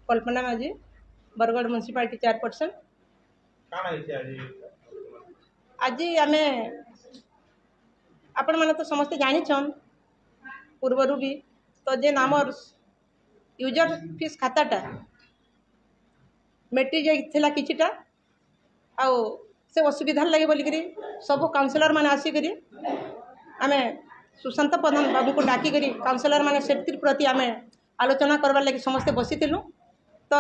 कल्पना माझी Bargarh municipality chairperson. आज आम आपण मैंने तो समस्ते जानिछन पूर्वर भी तो जेन आमर यूजर फीस खाताटा मेटी जाइथिला किछिटा आउ से असुविधा लगे बोलिकी सब काउंसिलर मैंने आसिक आम सुशांत प्रधान बाबू को डाकिक काउंसिलर मैंने से प्रति आम आलोचना करवार लगे समस्ते बसीलु। तो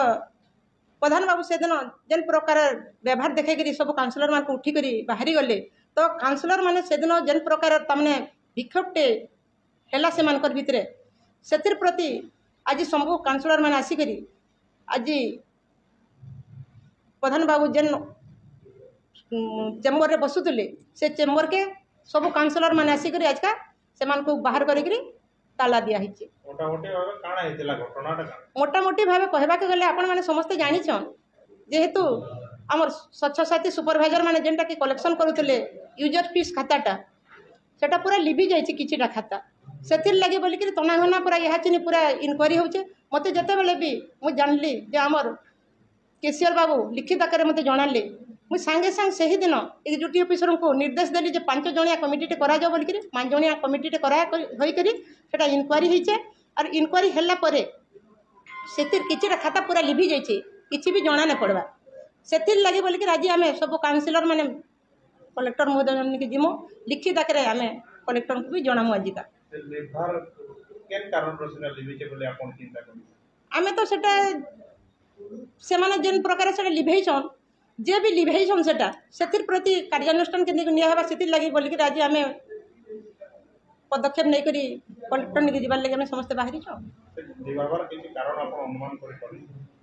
प्रधान बाबू से दिन जेन प्रकार व्यवहार देखी सब काउंसिलर मान उठिक बाहरी गले तो काउंसिलर मैंने से दिन जेन प्रकार तमने विक्षोभटे है से भितर से प्रति आज सब काउंसिलर मैंने आसिक आज प्रधान बाबू जेन चेम्बर रे बसुले से चेम्बर के सब काउंसिलर मैंने आसिक आज का से बाहर करी ताला दिखाई मोटामोटी भाव कहवा गले आपण मैंने समस्ते जानिछन जेहेतु आमर स्वच्छ साथी सुपरभाइजर मैंने जेनटा कि कलेक्शन करुले यूजर फीस खाताटा सेटा पूरा लिभि जाइए किछिटा खाता से लगे बोलिकी तनाघना पूरा यहाँ चिनी पूरा इनक्वारी होचे मते जितेबाला भी मुझे जानली जे आमर केसीआर बाबू लिखित आकार मत जनाले मुझे सांगे सांग से ही दिन एक्जिक्यूटिव ऑफिसर को निर्देश देली जे 5 जणिया कमिटी करा जाओ बोलिकी 5 जणिया कमिटी करा इनक्वारी होइचे और इनक्वारी हैला परे सेतिर किछिटा खाता पूरा लिभि जाइए किछि भी जना न पड़वा से लगे बोलिकी आज आम सब काउंसिलर माने कलेक्टर महोदय के जिमो लिखित आकार आम कलेक्टर को भी जनामु आजिका आम तो सेटा से माने जेन प्रकार से लिभेछन जे भी लिभेछन सेटा से प्रति कार्यानुष्ठान के निया से लगे बोलिकी आज आम पदक्षेप नहीं करी कलेक्टर निके जीवार लगे समस्त बाहरी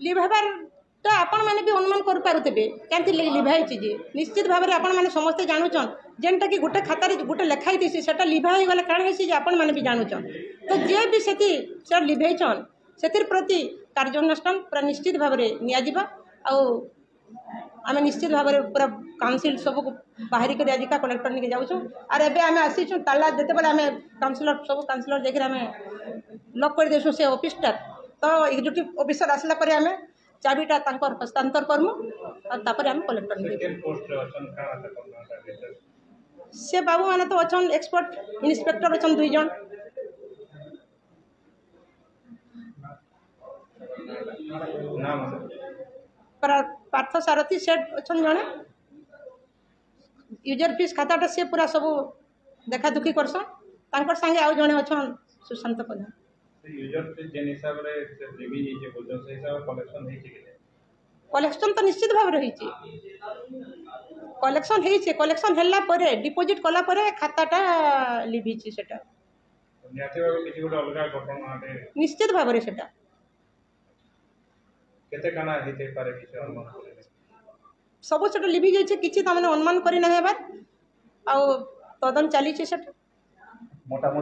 लिभार तो आपण मैंने भी अनुमान कर पारुथिबे केंति लिभाई जे निश्चित भाव में आपण मैंने समस्ते जानूचन जेनटा कि गोटे खाता गोटे लिखाई थी सेटा लिभाई गले काण होइसी जे आपण मैंने भी जानूचन तो जे भी सेति से लिभेछन से प्रति कार्यानुष्ठान पूरा निश्चित भाव में निया आम निश्चित भाव में पूरा काउंसिल सब बाहरी कर आज का कलेक्टर निके जाऊँ और एवं आम आसीचु ताला जिते बड़े आम काउंसिलर सब काउंसिलर जाकर आम लॉक कर देसु से ऑफिसटा तो एक्जिक्यूटिव ऑफिसर आसला पर आम चाबीटा हस्तांतर करमु और आम कलेक्टर से बाबू मैंने तो अच्छा एक्सपर्ट इन्स्पेक्टर अच्छा 2 जन पार्थ सारथी सेठ अच्छा जड़े यूजर फीस खाताटा सी पूरा सब देखा दुखी करसन सांगे आउ जड़े अच्छा सुशांत प्रधान कलेक्शन तो निश्चित भाव कलेक्शन हैला परे डिपोजिट कला परे खाताटा लिभिछि सेटा निश्चित भाव में सेटा सब सेटा लिभि जाइए किछि तमने अनुमान करि ना हेबार आ तदन चली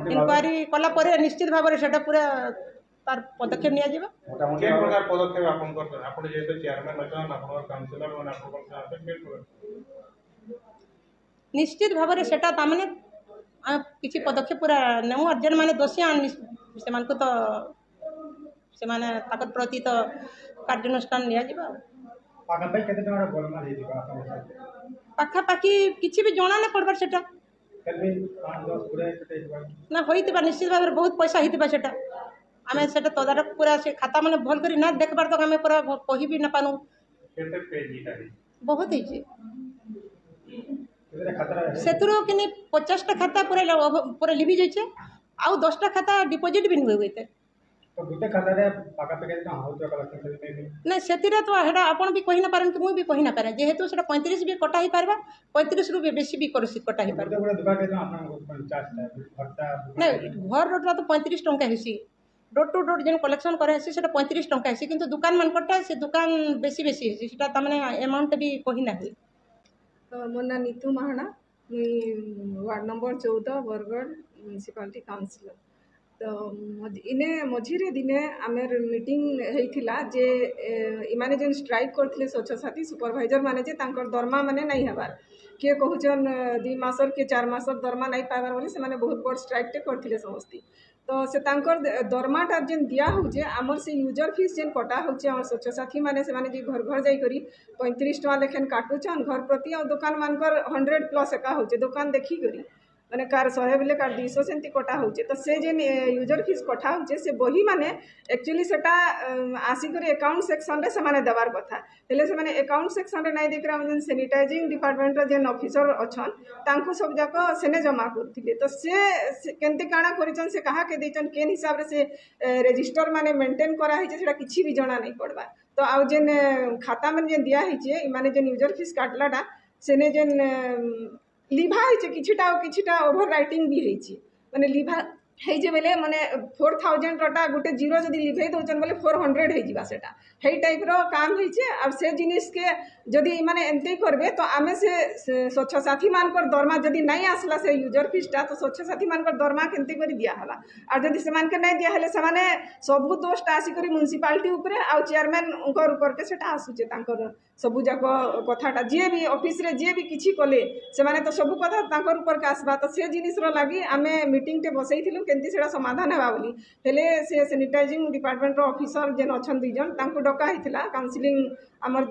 इनक्वारी कला परे निश्चित भाव में सेटा पूरा तार पदक्षेप निया जिबा निश्चित भाव में सेटा तमने किछि पदक्षेप पूरा नेमु अर्जन माने दोषी से मानको तो से माने ताकर प्रति तो कार्यानुष्ठान निया जिबा पाखापाखि किसी भी जना ना पड़बार सेटा ना होइतबा निश्चित भाव में बहुत पैसा होइतबा सेटा आमे सेटा तदारक पूरा से खाता माने भल करी ना देखबार तो आमे पूरा कहि भी ना पानु बहुत ही सेतुरो किनी 50टा खाता पूरा लिभि जाइए आउ 10टा खाता डिपोजिट भी नहीं होइते तो गुटे खाता रे पाका पे केतना होतो कलेक्शन नहीं सेतिरे तो हेडा आपण भी कहि ना पारन कि मुई भी कहि ना पारे जेहेतु सेटा 35 भी कटा ही पारबा 35 रु भी बेसी भी कटा ही पारबा गुटे दुबा के आपन 50 घरटा नहीं घर रोटा तो 35 टंका हेसी डोर टू डोर जेन कलेक्शन करे हेसी सेटा 35 टंका हेसी किंतु दुकान मान कटा से दुकान बेसी बेसी हेसी सेटा तमने अमाउंट भी कहि ना होई। मोर ना नीतू महाना ward number 14 Bargarh municipality councillor तो इने मझीरे दिने आमेर मीटिंग होइथिला जे इमाने जेन स्ट्राइक करथिले स्वच्छ साथी सुपरवाइजर माने जे तांकर दरमा माने नहीं हेबार किए कहूचन 2 मासर के 4 मासर दरमा नहीं पाइबार बोली से माने बहुत बड़ स्ट्राइक टे करथिले समस्ती तो से तांकर दरमाटा जेन दिया होचे आमर से यूजर फीस जेन कटा होचे आमर स्वच्छ साथी माने से माने जे घर घर जाई करी 35 टका लेखन काटुछन घर प्रति और दुकान मानकर 100 प्लस एका होचे दुकान देखी करी माने कार 100 बेले कार 200 सेंती कटा होचे तो से जेन यूजर फीस कटा होचे से बही माने एक्चुअली सेटा आसी करी अकाउंट सेक्शन रे से माने देवार कथा हेले से माने अकाउंट सेक्शन रे नाही देख रा जेन सैनिटाइजिंग डिपार्टमेंट रे जेन ऑफिसर अछन तांको सब जाको सेने जमा करथिले तो से केनते काना करिचन से कहा के देचन केन हिसाब रे से रजिस्टर माने मेंटेन करा हिचे सेटा किछि भी जणा नहीं पड़बा तो आउ जेन खाता में जेन दिया हिचे माने जेन यूजर फीस काटलाटा सेने जेन लिभा है किछिटा ओभर राइटिंग भी है माने लिभा है जे बेले माने 4000 रटा गोटे जीरो जदि लिभे दउचन बोले 400 है जिबा सेटा हे टाइप रो काम है छे अब से जिनिस के जदि माने एंते करबे तो आमे से स्वच्छ साथी मानकर दरमा जदि नहीं आसला से यूजर फीसटा तो स्वच्छ साथी मानकर दरमा केंते करी दिया हला और जदि से मान के नहीं दिया हले से माने सबु दोषटा आसी करी म्युनिसिपालिटी ऊपर आ चेयरमैन उनकर ऊपर के सेटा आसुचे तांकर सबु जाको कथाटा जे भी ऑफिस रे जे भी किछि कले से माने तो सबु कथा तांकर ऊपर के आसबा तो से जिनिस रो लागि आमे मीटिंग टे बसैथिलु केंती सेटा समाधान हेबा बोली हेले से सैनिटाइजिंग डिपार्टमेंट रो ऑफिसर जेन अछन दुई जन तांको डका हिथिला काउंसलिंग आमर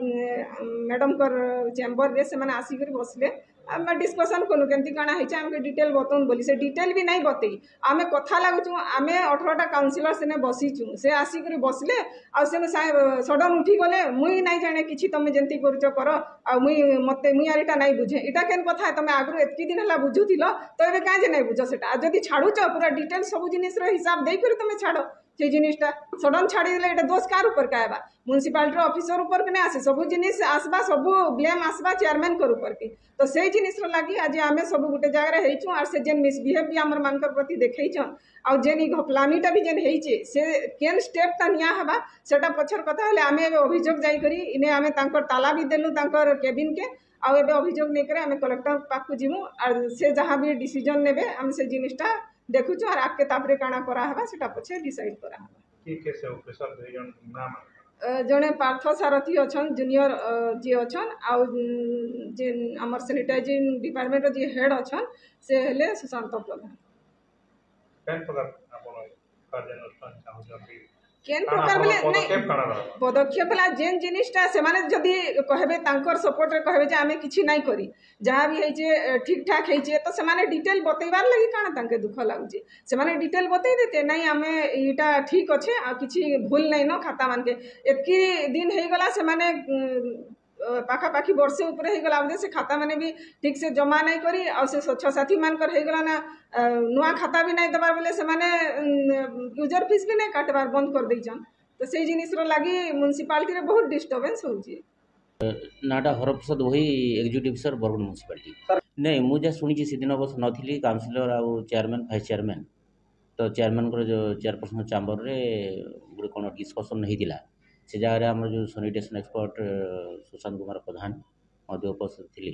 मैडम कर चेंबर रे से माने आसी करी बसले आमे डिस्कशन कलु केंती काना हिचे आमे डिटेल बतन बोली से डिटेल भी नहीं बतई आमे कथा लागुचु आमे 18टा काउंसिलर सेने बसीचु से आसी करी बसले आ सेने सडन उठी गले मुई नहीं जाने किछि तमे जेंती करूछ कर आ मुई मते मुई आरिटा नहीं बुझे इटा केन कथा तमे आगु एतकी दिन हला बुझुथिलो तो एबे काहे जे नहीं बुझो सेटा जदी छाडुछ पूरा डिटेल सब जिनिस रो हिसाब देई करी तमे छाडो से जिनिसटा सडन छाड़ी देले एटा दोष कार ऊपर कायबा म्युनिसिपालिटी ऑफिसर ऊपर के नहीं आसे सब जिनिस आसबा सब ब्लेम आसबा चेयरमैन कर ऊपर के तो से जिनिस रो लागि आज आमे सब गुटे जगह रे हेइछु और से जेन मिसबिहेव भी हमर मानकर प्रति देखैछन आ जेन ई घपलामीटा भी जेन हेइचे से केन स्टेप ता निया हबा सेटा पछर कथा हले आमे अभियोग जाई करी इने आमे तांकर ताला भी देलु तांकर केबिन के आ एबे अभियोग नै करे आमे कलेक्टर पाखु जिमु और से जहां भी डिसीजन नेबे आमे से जिनिसटा देखुछु और आके तापरे काना करा हबा सेटा पछे डिसाइड करा हबा की कैसे ऑफिसर दुई जन नाम जने पार्थ सारथी अछन जूनियर जे अछन आ जे हमर सैनिटाइजिंग डिपार्टमेंट जे हेड अछन से हेले सुशांत प्रधान केन प्रकार आपण कार्यानुष्ठान चाहू जल्दी केन प्रकार बोले नहीं पदक्षेप होला जेन जिनिसटा से माने जदी कहबे तांकर सपोर्ट रे कहबे जे आमे किछि नहीं करी जहां भी है जे ठीक ठाक है जे तो से माने डिटेल बतैबार लागि काना तांके दुख लागु जे से माने डिटेल बतै देते नहीं आमे इटा ठीक अच्छे आ किछि भूल नहीं न खाता मान के एतकी दिन हे गला से माने पाखा पाखी वर्षे ऊपर हे गला से खाता माने भी ठीक से जमा नहीं करी आ से स्वच्छ साथी मान कर हे गला ना नुआ खाता भी नहीं दबार बोले से माने यूजर फीस भी नहीं काटबार बंद कर देइछन तो से जिनिस रो लागि म्युनिसिपालिटी रे बहुत डिस्टर्बेंस होउची नाटा हरप्रसाद वही एग्जीक्यूटिव सर बरगढ़ म्युनिसिपालिटी नहीं मुझे शुणी से दिन अवश्य नथी काउंसिलर आउ चेयरमैन भाइस चेयरमैन तो चेयरमैन जो चेयरपर्सन चैम्बर रे गोटे कौन डिस्कसन नहीं से जगह आम जो सैनिटेशन एक्सपर्ट सुशांत कुमार प्रधान उपस्थित थे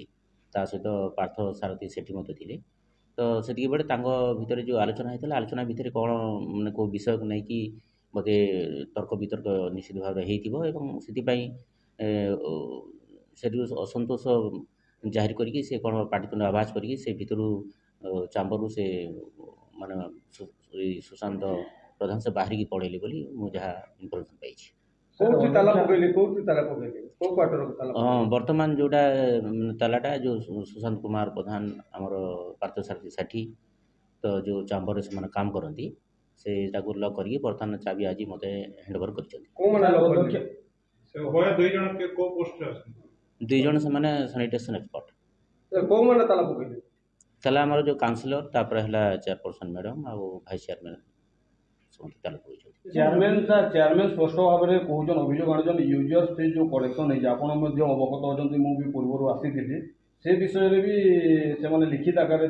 सहित पार्थ सारथी सेठी मत थे तो से बेले भितर जो आलोचना होता आलोचना भितर कौन मैंने कौ विषय को नहीं कि बोधे तर्क वितर्क निश्चित भाव से असंतोष जाहिर करी से कौन पाटितुंड आवाज करी से भितर चांबर से माने सुशांत प्रधान से बाहर की पड़ेली बोली मुझे इनफर्मेशन पाई बर्तमान जोटा तालाटा जो सुशांत कुमार प्रधान आमर पार्थ सारथी साठी तो जो चांबर से माने काम करती से लॉक करके बर्तमान चाबी आज मत हैंडओवर कर दुई जन से माने सैनिटेशन एक्सपर्ट ताला आमर जो काउंसिलर तापर हला चेयरपर्सन मैडम आ भाइस चेयरमैन चेयरमैन स्पष्ट भाव में कहन अभियोग आनुन यूजर फीस जो कलेक्शन है अवगत अच्छा मुझे पूर्व आसी से विषय भी से लिखित आकार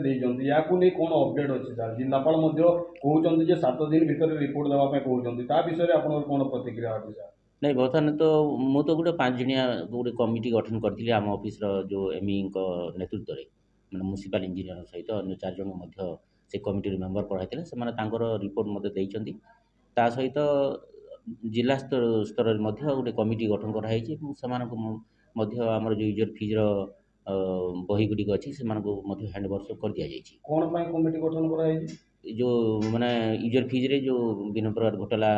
या कौन अपडेट अच्छे सर जिलापाल कहते 7 दिन भर रिपोर्ट देवाई कहते विषय आप कौन प्रतिक्रिया अच्छे सर नहीं बर्तमान तो मु तो गोटे 5 जणिया गोटे कमिटी गठन करी आम ऑफिस जो एमई नेतृत्व में मैं म्युनिसिपल इंजीनियर सहित अन्य 4 जन से कमिटी मेम्बर पढ़ाई से रिपोर्ट मत देती सहित जिला स्तर गोटे कमिटी गठन कराई से आमर जो यूजर फीज बही गुड़िक अच्छी से हैंडओवर कर दि जाए। कौन कमिटी गठन कराई जो माने यूजर फीज रे जो विभिन्न प्रकार घोटाला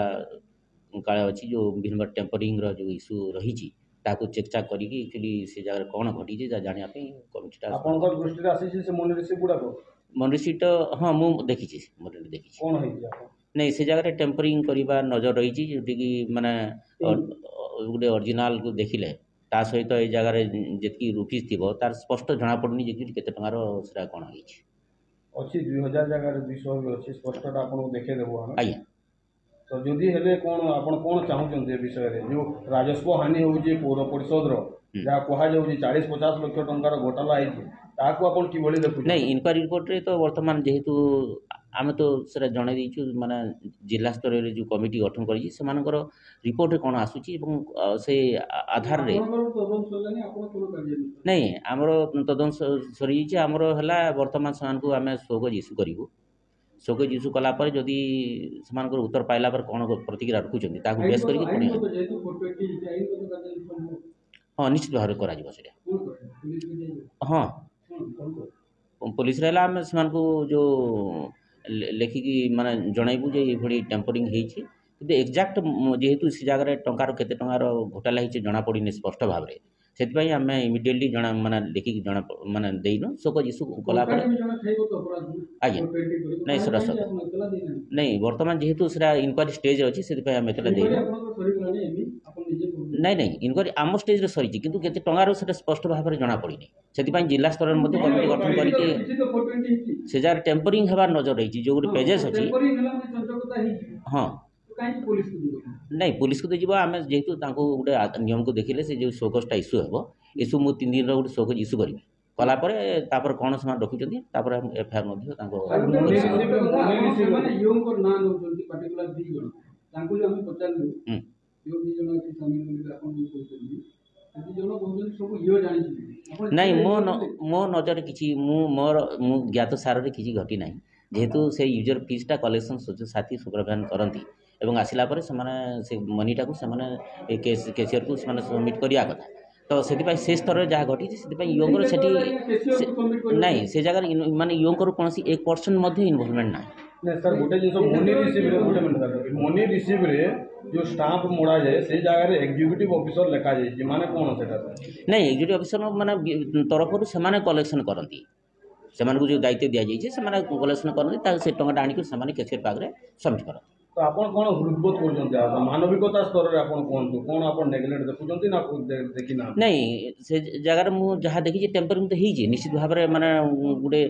काले अच्छी जो विभिन्न प्रकार टेम्परिंग जो इश्यू रही ताकू चेक चाक करिकी एक्चुअली से जगह कौन घटी जाना कमिटीटा ଆପଣଙ୍କ ଦୃଷ୍ଟିରେ ଆସିଛି ସେ ମନି ରିସିପ୍ଟ ଗୁଡ଼ାକ मन रिसीट हाँ मु देखी मन देखी କ'ଣ ହେଇଛି ଆପଣ नहीं से जगह टेम्परिंग करवा नजर रही जोटि माने गोटे ओरिजिनाल को देखिले ता सहित ये जगार जी रुपीज थी तार स्पष्ट जना पड़नी जे केते टंकार सेटा कोन होइछि ଅଛି 2000 ଜାଗାରେ 200 ବି ଅଛି ସ୍ପଷ୍ଟଟା ଆପଣଙ୍କୁ ଦେଖେଇଦେବୁ ଆମେ आज्ञा ତ ଯଦି ହେଲେ କ'ଣ ଆପଣ କ'ଣ ଚାହୁଁଛନ୍ତି ଏ ବିଷୟରେ ଯେଉଁ ରାଜସ୍ୱ ହାନି ହେଉଛି ପୌର ପରିଷଦର ଯାହା କୁହାଯାଉଛି 40-50 ଲକ୍ଷ ଟଙ୍କାର ଘୋଟାଲା ହେଇଛି ତାହାକୁ ଆପଣ କିଭଳି ଦେଖୁଛନ୍ତି नहीं इनक्वारी रिपोर्ट रे तो वर्तमान जेहेतु आम तो सेटा जणै देइछु माने जिला स्तर रे जो कमिटी गठन करी से मानकर रिपोर्ट रे कोन आसुची एवं से आधार रे नहीं हमरो तदन सरी जे हमरो हला वर्तमान समान को आमे सोगज इशू करिवु सोगज इशू कला पर जदी समान को उत्तर पाइला पर कोन प्रतिक्रिया रखुचंदी ताकू बेस करी कोन हां निश्चित भाव करा जिवो सेटा हां पुलिस रहला आम समान को जो लेखिकी माने जणाइबु जे ए भली टेम्परिंग हेछि किंतु एक्जाक्ट जेहेतु से जगह टंकार केते टंकार घोटाला हेछि जना पड़िनी स्पष्ट भाव रे सेति आम इमिडिएटली जना माने लेखिकी जना माने देइनो सोको इशू कला पर आज्ञा नहीं सर नहीं वर्तमान जेहेतु सेटा इनक्वारी स्टेज अछि सेति आम एतला देइनो नहीं नहीं इनक्वारी आम स्टेज रे सरी किंतु केते टंकार सेटा स्पष्ट भाव रे जना पड़िनी सेति जिला स्तर मध्ये कमिटी गठन करके से जगह टेम्परिंग हेबार नजर रही जो गोटे पेजेस अच्छी हाँ नहीं पुलिस को तो जीव आम जेहेतु गोटे नियम को देखिले से जो शोकसटा इश्यू हे इश्यू मु 3 दिन गोटे शोकज इश्यू करी कलापर तापर कौन से रखुच्च तापर एफआईआर नहीं मो नजर किसी मोर ज्ञात सार किसी घटी ना जेहेतु से यूजर फीसटा कलेक्शन साथी सुपरभाइजन करती एवं आसला से मनीटा को कैशियर को सबमिट करिया कथा तो से स्तर जहाँ घटी से योंगर से नहीं से जगह माने योंकर कौन 1% इनवॉल्वमेंट ना नहीं सर गोटे जिन मनी रिसीव रे जो स्टाम्प मोड़ा जाए से जगह एग्जीक्यूटिव ऑफिसर लिखा जाए माने कौन से नहीं एग्जीक्यूटिव ऑफिसर माने तरफ से कलेक्शन करती से जो दायित्व दि जाइए से कलेक्शन करते से टंका आनिक से कैशियर पाखे सबमिट करते तो आप हृदबोध कर मानविकता स्तर में आप कहतु कौन आप नेग्लेक्ट देखुं ना देखी ना नहीं से जगार मुझे देखी टेम्परिंग तो होती निश्चित भाव में माने गोटे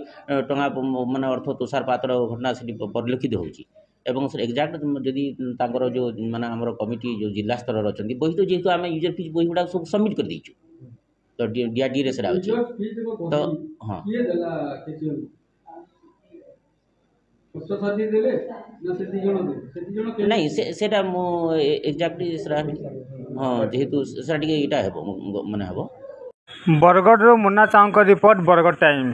टंका माने अर्थ तुषारपात घटना से परिलक्षित होगी एवं एक्जाक्ट जदि जो माने आमर कमिटी जो जिला स्तर अच्छा बही तो जेहेतु आम यूजर फीस बही गुड़ा सब सबमिट कर देचु तो डीआरडी रे सेटा अछि तो हां नहीं सेटा मो एक्जाक्टली हाँ जेहेतु सेटा टिके इटा हेबो माने हेबो बरगढ़ मुन्ना साहू रिपोर्ट बरगढ़ टाइम।